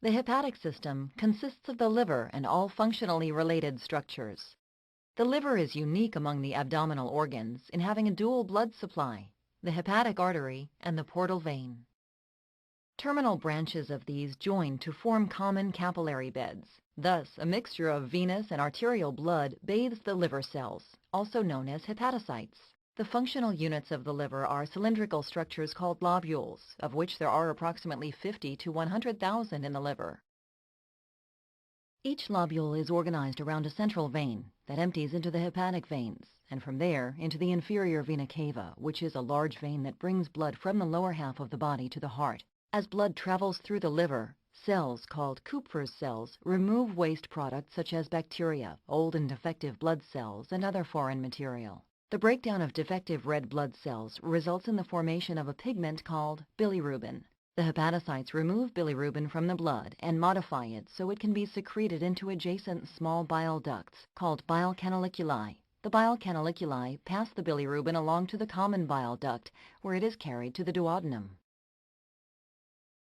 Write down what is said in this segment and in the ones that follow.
The hepatic system consists of the liver and all functionally related structures. The liver is unique among the abdominal organs in having a dual blood supply, the hepatic artery and the portal vein. Terminal branches of these join to form common capillary beds. Thus, a mixture of venous and arterial blood bathes the liver cells, also known as hepatocytes. The functional units of the liver are cylindrical structures called lobules, of which there are approximately 50 to 100,000 in the liver. Each lobule is organized around a central vein that empties into the hepatic veins, and from there into the inferior vena cava, which is a large vein that brings blood from the lower half of the body to the heart. As blood travels through the liver, cells called Kupffer's cells remove waste products such as bacteria, old and defective blood cells, and other foreign material. The breakdown of defective red blood cells results in the formation of a pigment called bilirubin. The hepatocytes remove bilirubin from the blood and modify it so it can be secreted into adjacent small bile ducts called bile canaliculi. The bile canaliculi pass the bilirubin along to the common bile duct, where it is carried to the duodenum.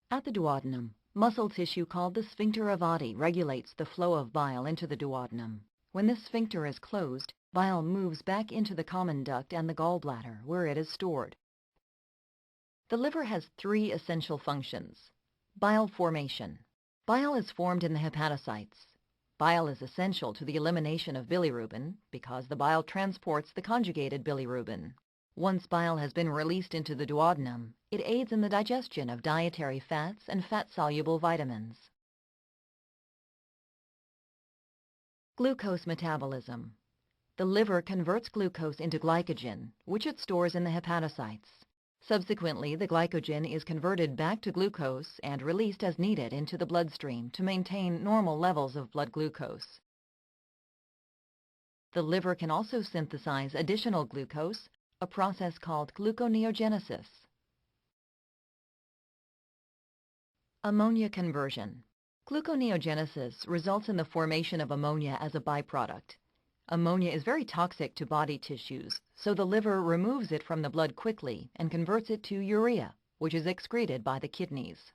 At the duodenum, muscle tissue called the sphincter of Oddi regulates the flow of bile into the duodenum. When this sphincter is closed, bile moves back into the common duct and the gallbladder, where it is stored. The liver has three essential functions. Bile formation. Bile is formed in the hepatocytes. Bile is essential to the elimination of bilirubin because the bile transports the conjugated bilirubin. Once bile has been released into the duodenum, it aids in the digestion of dietary fats and fat-soluble vitamins. Glucose metabolism. The liver converts glucose into glycogen, which it stores in the hepatocytes. Subsequently, the glycogen is converted back to glucose and released as needed into the bloodstream to maintain normal levels of blood glucose. The liver can also synthesize additional glucose, a process called gluconeogenesis. Ammonia conversion. Gluconeogenesis results in the formation of ammonia as a byproduct. Ammonia is very toxic to body tissues, so the liver removes it from the blood quickly and converts it to urea, which is excreted by the kidneys.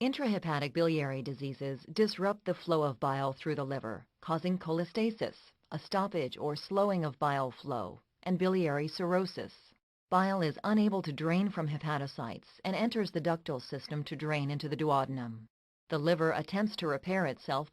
Intrahepatic biliary diseases disrupt the flow of bile through the liver, causing cholestasis, a stoppage or slowing of bile flow, and biliary cirrhosis. Bile is unable to drain from hepatocytes and enters the ductal system to drain into the duodenum. The liver attempts to repair itself by